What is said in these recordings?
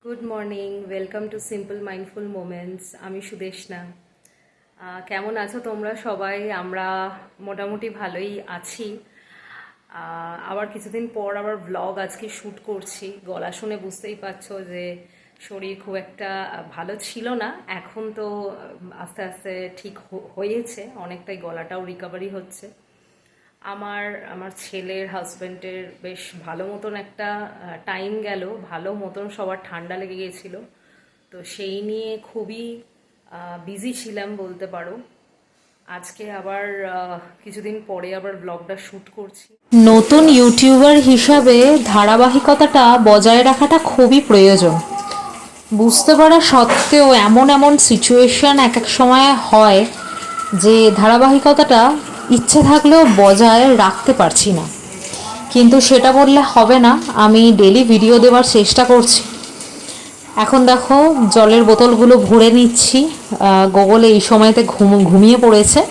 Good morning, welcome to simple mindful moments. আমি সুদেশনা। কেমন আছো তোমরা সবাই? আমরা মোটামুটি ভালোই আছি। আবার কিছুদিন পর আবার ব্লগ আজকে শ্যুট করছি। গলা শুনে বুঝতেই পারছো যে শরীর খুব একটা ভালো ছিল না। এখন তো আস্তে আস্তে ঠিক হয়েছে, অনেকটাই গলাটাও রিকভারি হচ্ছে। আমার আমার ছেলের হাজব্যান্ডের বেশ ভালো মতন একটা টাইম গেল, ভালো মতন সবার ঠান্ডা লেগে গিয়েছিল, তো সেই নিয়ে খুবই বিজি ছিলাম বলতে পারো। আজকে আবার কিছুদিন পরে আবার ব্লগটা শ্যুট করছি। নতুন ইউটিউবার হিসাবে ধারাবাহিকতাটা বজায় রাখাটা খুবই প্রয়োজন। বুঝতে পারা সত্ত্বেও এমন এমন সিচুয়েশন এক এক সময় হয় যে ধারাবাহিকতাটা ইচ্ছে থাকলেও বজায় রাখতে পারছি না। কিন্তু সেটা বললে হবে না, আমি ডেলি ভিডিও দেওয়ার চেষ্টা করছি। এখন দেখো জলের বোতলগুলো ভরে নিচ্ছি। গোগলে এই সময়তে ঘুমিয়ে পড়েছে।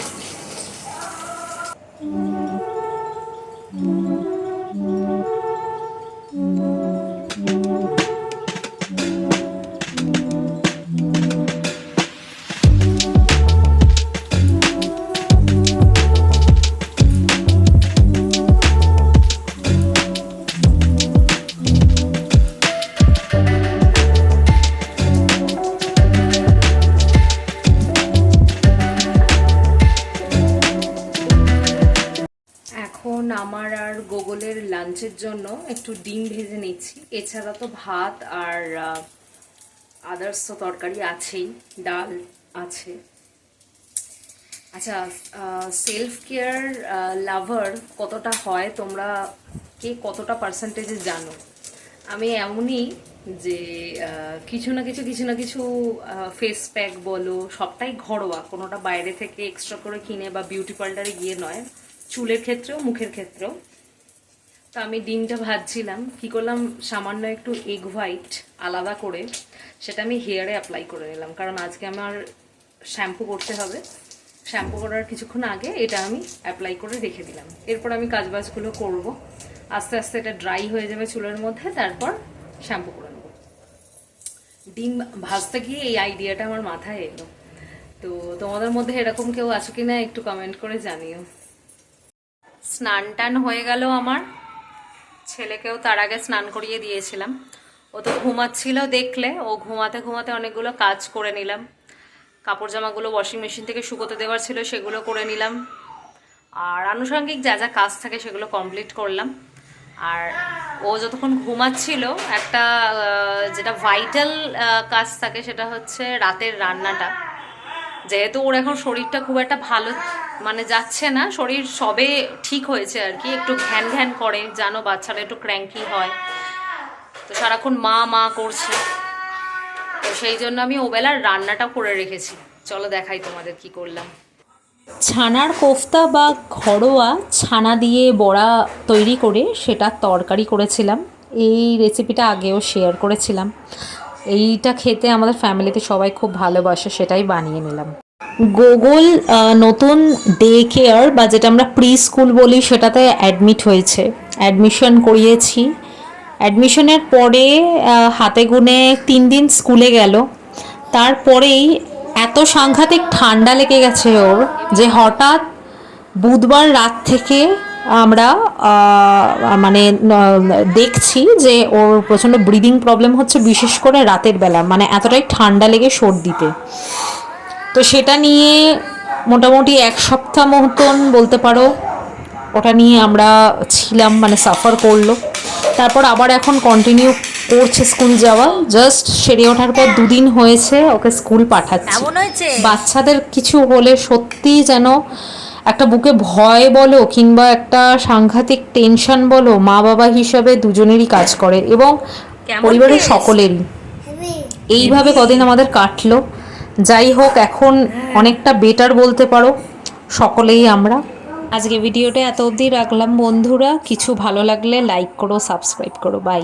এখন আমার আর গোগলের লাঞ্চের জন্য একটু ডিম ভেজে নিচ্ছি। এছাড়া তো ভাত আর আদার্স তো তরকারি আছেই, ডাল আছে। আচ্ছা, সেলফ কেয়ার লাভার কতটা হয়, তোমরা কে কতটা পার্সেন্টেজে জানো? আমি এমনই যে কিছু না কিছু ফেস প্যাক বলো, সবটাই ঘরোয়া, কোনোটা বাইরে থেকে এক্সট্রা করে কিনে বা বিউটি পার্লারে গিয়ে নয়। চুলের ক্ষেত্রেও মুখের ক্ষেত্রেও। তো আমি ডিমটা ভাজছিলাম, কি করলাম, সামান্য একটু এগ হোয়াইট আলাদা করে সেটা আমি হেয়ারে অ্যাপ্লাই করে নিলাম, কারণ আজকে আমার শ্যাম্পু করতে হবে। শ্যাম্পু করার কিছুক্ষণ আগে এটা আমি অ্যাপ্লাই করে রেখে দিলাম। এরপর আমি কাজবাজগুলো করব, আস্তে আস্তে এটা ড্রাই হয়ে যাবে চুলের মধ্যে, তারপর শ্যাম্পু করে নেব। ডিম ভাজতে গিয়ে এই আইডিয়াটা আমার মাথায় এলো। তো তোমাদের মধ্যে এরকম কেউ আছো কিনা একটু কমেন্ট করে জানিও। স্নান টান হয়ে গেল আমার, ছেলেকেও তার আগে স্নান করিয়ে দিয়েছিলাম। ও তো ঘুমাচ্ছিল, দেখলে ও ঘুমাতে ঘুমাতে অনেকগুলো কাজ করে নিলাম। কাপড় জামাগুলো ওয়াশিং মেশিন থেকে শুকোতে দেওয়ার ছিল, সেগুলো করে নিলাম। আর আনুষঙ্গিক যা যা কাজ থাকে সেগুলো কমপ্লিট করলাম। আর ও যতক্ষণ ঘুমাচ্ছিল একটা যেটা ভাইটাল কাজ থাকে, সেটা হচ্ছে রাতের রান্নাটা। যেহেতু ওর এখন শরীরটা খুব একটা ভালো মানে যাচ্ছে না, শরীর সবে ঠিক হয়েছে আর কি, একটু ঘ্যান ঘ্যান করে, জানো বাচ্চারা একটু ক্র্যাঙ্কি হয়, তো সারাক্ষণ মা মা করছে। তো সেই জন্য আমি ওবেলার রান্নাটা করে রেখেছি। চলো দেখাই তোমাদের কি করলাম। ছানার কোফতা বা ঘরোয়া ছানা দিয়ে বড়া তৈরি করে সেটা তরকারি করেছিলাম। এই রেসিপিটা আগেও শেয়ার করেছিলাম। এইটা খেতে আমাদের ফ্যামিলিতে সবাই খুব ভালোবাসে, সেটাই বানিয়ে নিলাম। গোগল নতুন ডে কেয়ার বা যেটা আমরা প্রি স্কুল বলি সেটাতে অ্যাডমিট হয়েছে। অ্যাডমিশন করিয়েছি। অ্যাডমিশনের পরে হাতে গুনে 3 দিন স্কুলে গেল। তারপরেই এত সাংঘাতিক ঠান্ডা লেগে গেছে ওর যে হঠাৎ বুধবার রাত থেকে আমরা মানে দেখছি যে ওর প্রচণ্ড ব্রিদিং প্রবলেম হচ্ছে, বিশেষ করে রাতের বেলা, মানে এতটাই ঠান্ডা লেগে সর্দিতে। তো সেটা নিয়ে মোটামুটি 1 সপ্তাহ মতন বলতে পারো ওটা নিয়ে আমরা ছিলাম, মানে সাফার করলো। তারপর আবার এখন কন্টিনিউ করছে স্কুল যাওয়া। জাস্ট সেরে ওঠার পর 2 দিন হয়েছে ওকে স্কুল পাঠাচ্ছি। বাচ্চাদের কিছু হলে সত্যি যেন একটা বুকে ভয় বলো কিংবা একটা সাংঘাতিক টেনশন বলো, মা বাবা হিসাবে দুজনেরই কাজ করে এবং পরিবারের সকলেরই। এইভাবে কদিন আমাদের কাটলো। যাই হোক, এখন অনেকটা বেটার বলতে পারো সকলেই আমরা। আজকে ভিডিওটা এত অবধি রাখলাম বন্ধুরা। কিছু ভালো লাগলে লাইক করো, সাবস্ক্রাইব করো। বাই।